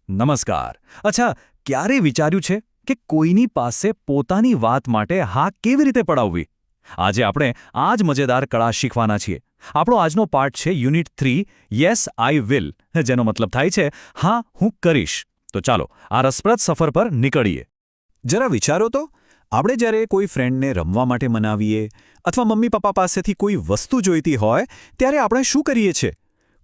નમસ્કાર. અચ્છા, ક્યારે વિચાર્યું છે કે કોઈની પાસે પોતાની વાત માટે હા કેવી રીતે પડાવવી? આજે આપણે આ જ મજેદાર કળા શીખવાના છીએ. આપણો આજનો પાઠ છે યુનિટ 3 યસ આઈ વિલ, જેનો મતલબ થાય છે હા હું કરીશ. તો ચાલો આ રસપ્રદ સફર પર નીકળીએ. જરા વિચારો તો, આપણે જ્યારે કોઈ ફ્રેન્ડને રમવા માટે મનાવીએ અથવા મમ્મી પપ્પા પાસેથી કોઈ વસ્તુ જોઈતી હોય ત્યારે આપણે શું કરીએ છીએ?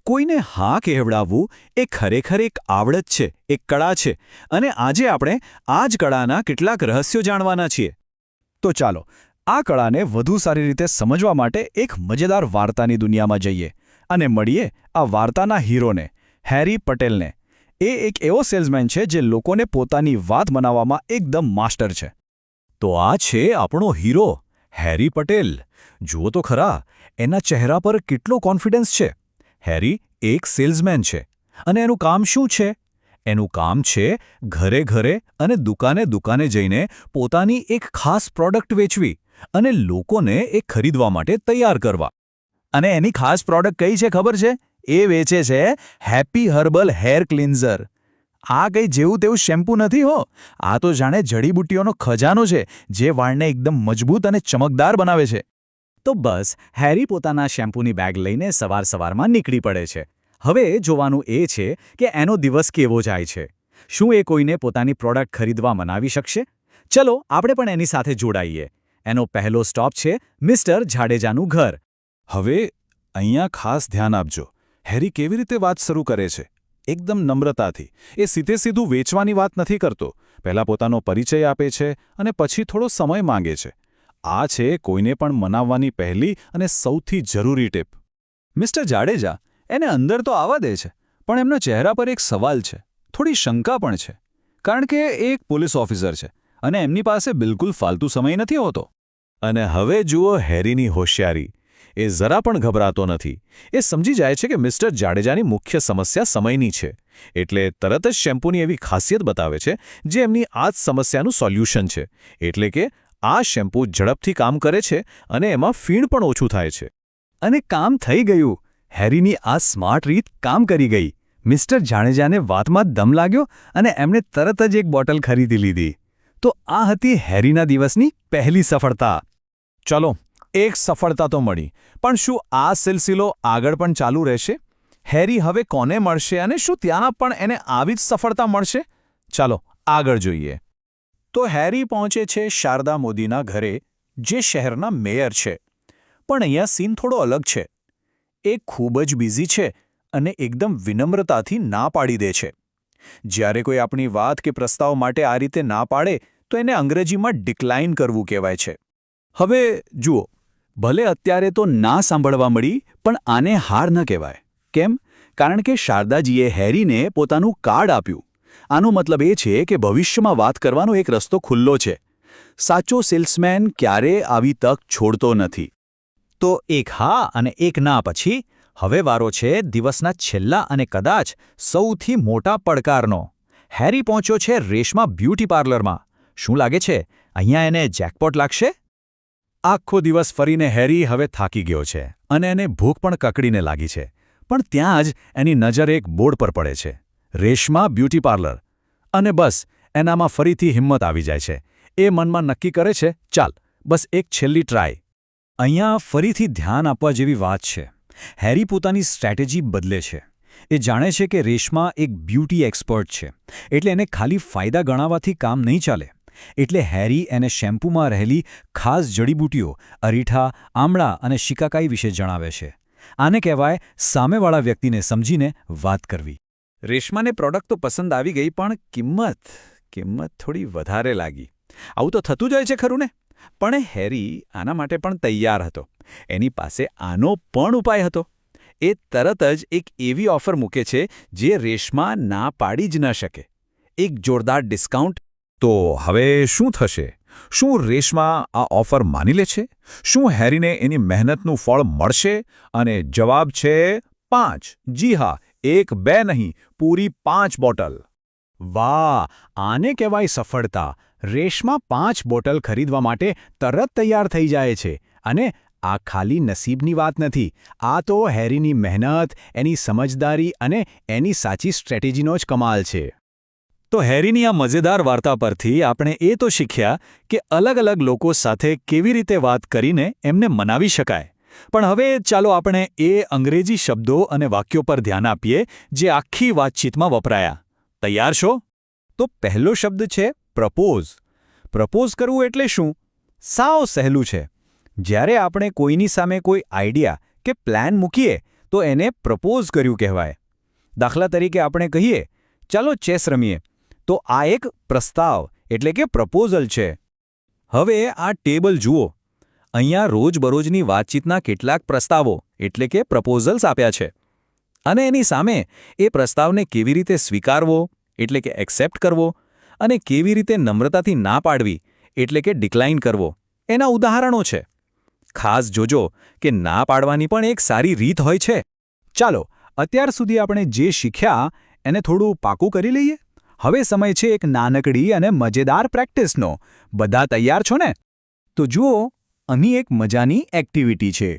કોઈને હા કહેવડાવવું એ ખરેખર એક આવડત છે, એક કળા છે, અને આજે આપણે આ જ કળાના કેટલાક રહસ્યો જાણવાના છીએ. તો ચાલો આ કળાને વધુ સારી રીતે સમજવા માટે એક મજેદાર વાર્તાની દુનિયામાં જઈએ અને મળીએ આ વાર્તાના હીરોને, હેરી પટેલને. એ એક એવો સેલ્સમેન છે જે લોકોને પોતાની વાત મનાવવામાં એકદમ માસ્ટર છે. તો આ છે આપણો હીરો, હેરી પટેલ. જુઓ તો ખરા, એના ચહેરા પર કેટલો કોન્ફિડન્સ છે. હેરી એક સેલ્સમેન છે અને એનું કામ શું છે? એનું કામ છે ઘરે ઘરે અને દુકાને દુકાને જઈને પોતાની એક ખાસ પ્રોડક્ટ વેચવી અને લોકોને એ ખરીદવા માટે તૈયાર કરવા. અને એની ખાસ પ્રોડક્ટ કઈ છે ખબર છે? એ વેચે છે હેપી હર્બલ હેર ક્લિન્ઝર. આ કંઈ જેવું તેવું શેમ્પૂ નથી હો. આ તો જાણે જડીબુટ્ટીઓનો ખજાનો છે જે વાળને એકદમ મજબૂત અને ચમકદાર બનાવે છે. તો બસ હેરી પોતાના શેમ્પૂની બેગ લઈને સવારમાં નીકળી પડે છે. હવે જોવાનું એ છે કે એનો દિવસ કેવો જાય છે. શું એ કોઈને પોતાની પ્રોડક્ટ ખરીદવા મનાવી શકશે? ચલો આપણે પણ એની સાથે જોડાઈએ. એનો પહેલો સ્ટોપ છે મિસ્ટર જાડેજાનું ઘર. હવે અહીંયા ખાસ ધ્યાન આપજો. હેરી કેવી રીતે વાત શરૂ કરે છે? એકદમ નમ્રતાથી. એ સીધું વેચવાની વાત નથી કરતો. પહેલાં પોતાનો પરિચય આપે છે અને પછી થોડો સમય માંગે છે. આ છે કોઈને પણ મનાવવાની પહેલી અને સૌથી જરૂરી ટીપ. મિસ્ટર જાડેજા એને અંદર તો આવવા દે છે, પણ એમના ચહેરા પર એક સવાલ છે, થોડી શંકા પણ છે. કારણ કે એ એક પોલીસ ઓફિસર છે અને એમની પાસે બિલકુલ ફાલતુ સમય નથી હોતો. અને હવે જુઓ હેરીની હોશિયારી. એ જરા પણ ગભરાતો નથી. એ સમજી જાય છે કે મિસ્ટર જાડેજાની મુખ્ય સમસ્યા સમયની છે. એટલે તરત જ શેમ્પૂની એવી ખાસિયત બતાવે છે જે એમની આ જ સમસ્યાનું સોલ્યુશન છે. એટલે કે આ શેમ્પૂ ઝડપથી કામ કરે છે અને એમાં ફીણ પણ ઓછું થાય છે. અને કામ થઈ ગયું. હેરીની આ સ્માર્ટ રીત કામ કરી ગઈ. મિસ્ટર જાડેજાને વાતમાં દમ લાગ્યો અને એમણે તરત જ એક બોટલ ખરીદી લીધી. તો આ હતી હેરીના દિવસની પહેલી સફળતા. ચલો, એક સફળતા તો મળી, પણ શું આ સિલસિલો આગળ પણ ચાલુ રહેશે? હેરી હવે કોને મળશે અને શું ત્યાં પણ એને આવી જ સફળતા મળશે? ચાલો આગળ જોઈએ. તો હેરી પહોંચે છે શારદા મોદીના ઘરે, જે શહેરના મેયર છે. પણ અહીંયા સીન થોડો અલગ છે. એ ખૂબ જ બિઝી છે અને એકદમ વિનમ્રતાથી ના પાડી દે છે. જ્યારે કોઈ આપણી વાત કે પ્રસ્તાવ માટે આ રીતે ના પાડે તો એને અંગ્રેજીમાં ડિક્લાઇન કરવું કહેવાય છે. હવે જુઓ, ભલે અત્યારે તો ના સાંભળવા મળી, પણ આને હાર ન કહેવાય. કેમ? કારણ કે શારદાજીએ હેરીને પોતાનું કાર્ડ આપ્યું. આનો મતલબ એ છે કે ભવિષ્યમાં વાત કરવાનો એક રસ્તો ખુલ્લો છે. સાચો સેલ્સમેન ક્યારેય આવી તક છોડતો નથી. તો એક હા અને એક ના પછી હવે વારો છે દિવસના છેલ્લા અને કદાચ સૌથી મોટા પડકારનો. હેરી પહોંચ્યો છે રેશમા બ્યુટી પાર્લરમાં. શું લાગે છે, અહીંયા એને જેકપોટ લાગશે? આખો દિવસ ફરીને હેરી હવે થાકી ગયો છે અને એને ભૂખ પણ કકડીને લાગી છે. પણ ત્યાં જ એની નજર એક બોર્ડ પર પડે છે, રેશમા બ્યુટી પાર્લર. અને બસ એનામાં ફરીથી હિંમત આવી જાય છે. એ મનમાં નક્કી કરે છે, ચાલ બસ એક છેલ્લી ટ્રાય. અહીંયા ફરીથી ધ્યાન આપવા જેવી વાત છે. હેરી પોતાની સ્ટ્રેટેજી બદલે છે. એ જાણે છે કે રેશમા એક બ્યુટી એક્સપર્ટ છે, એટલે એને ખાલી ફાયદા ગણાવવાથી કામ નહીં ચાલે. એટલે હેરી એને શેમ્પૂમાં રહેલી ખાસ જડીબુટીઓ, અરીઠા, આમળા અને શિકાકાઈ વિશે જણાવે છે. આને કહેવાય સામેવાળા વ્યક્તિને સમજીને વાત કરવી. રેશમાને પ્રોડક્ટ તો પસંદ આવી ગઈ, પણ કિંમત થોડી વધારે લાગી. આવું તો થતું જ હોય છે ખરું ને? પણ હેરી આના માટે પણ તૈયાર હતો. એની પાસે આનો પણ ઉપાય હતો. એ તરત જ એક એવી ઓફર મૂકે છે જે રેશમા ના પાડી જ ન શકે. એક જોરદાર ડિસ્કાઉન્ટ. તો હવે શું થશે? શું રેશમા આ ઓફર માની લે છે? શું હેરીને એની મહેનતનું ફળ મળશે? અને જવાબ છે 5. જી હા, 1 2 નહીં, પૂરી 5 બોટલ. વાહ, આને કહેવાય સફળતા. રેશમા 5 બોટલ ખરીદવા માટે તરત તૈયાર થઈ જાય છે. અને આ ખાલી નસીબની વાત નથી. આ તો હેરીની મહેનત, એની સમજદારી અને એની સાચી સ્ટ્રેટેજીનો જ કમાલ છે. તો હેરીની આ મજેદાર વાર્તા પરથી આપણે એ તો શીખ્યા કે અલગ અલગ લોકો સાથે કેવી રીતે વાત કરીને એમને મનાવી શકાય. પણ હવે ચાલો આપણે એ અંગ્રેજી શબ્દો અને વાક્યો પર ધ્યાન આપીએ જે આખી વાતચીતમાં વપરાયા. તૈયાર છો? તો પહેલો શબ્દ છે પ્રપોઝ. પ્રપોઝ કરવું એટલે શું? સાવ સહેલું છે. જ્યારે આપણે કોઈની સામે કોઈ આઈડિયા કે પ્લાન મૂકીએ તો એને પ્રપોઝ કર્યું કહેવાય. દાખલા તરીકે આપણે કહીએ, ચાલો ચેસ રમીએ, તો આ એક પ્રસ્તાવ એટલે કે પ્રપોઝલ છે. હવે આ ટેબલ જુઓ. અહીંયા રોજબરોજની વાતચીતના કેટલાક પ્રસ્તાવો એટલે કે પ્રપોઝલ્સ આપ્યા છે. અને એની સામે એ પ્રસ્તાવને કેવી રીતે સ્વીકારવો એટલે કે એક્સેપ્ટ કરવો અને કેવી રીતે નમ્રતાથી ના પાડવી એટલે કે ડિક્લાઇન કરવો એના ઉદાહરણો છે. ખાસ જોજો કે ના પાડવાની પણ એક સારી રીત હોય છે. ચાલો અત્યાર સુધી આપણે જે શીખ્યા એને થોડું પાકું કરી લઈએ. હવે સમય છે એક નાનકડી અને મજેદાર પ્રેક્ટિસનો. બધા તૈયાર છો ને? તો જુઓ, અહીં એક મજાની એક્ટિવિટી છે.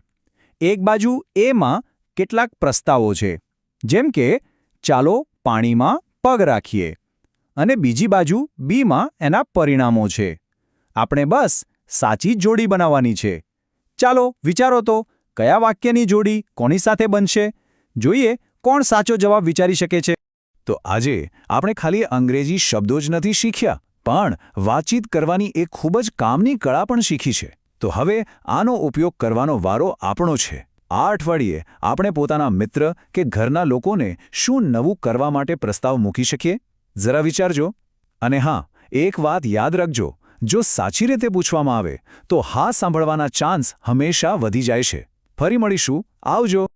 એક બાજુ એમાં કેટલાક પ્રસ્તાવો છે, જેમ કે ચાલો પાણીમાં પગ રાખીએ, અને બીજી બાજુ બીમાં એના પરિણામો છે. આપણે બસ સાચી જોડી બનાવવાની છે. ચાલો વિચારો તો, કયા વાક્યની જોડી કોની સાથે બનશે? જોઈએ કોણ સાચો જવાબ વિચારી શકે છે. તો આજે આપણે ખાલી અંગ્રેજી શબ્દો જ નથી શીખ્યા, પણ વાતચીત કરવાની એક ખૂબ જ કામની કળા પણ શીખી છે. તો હવે આનો ઉપયોગ કરવાનો વારો આપણો છે. આ અઠવાડિયે આપણે પોતાના મિત્ર કે ઘરના લોકોને શું નવું કરવા માટે પ્રસ્તાવ મૂકી શકીએ? જરા વિચારજો. અને હા, એક વાત યાદ રાખજો, જો સાચી રીતે પૂછવામાં આવે તો હા સાંભળવાના ચાન્સ હંમેશા વધી જાય છે. ફરી મળીશું. આવજો.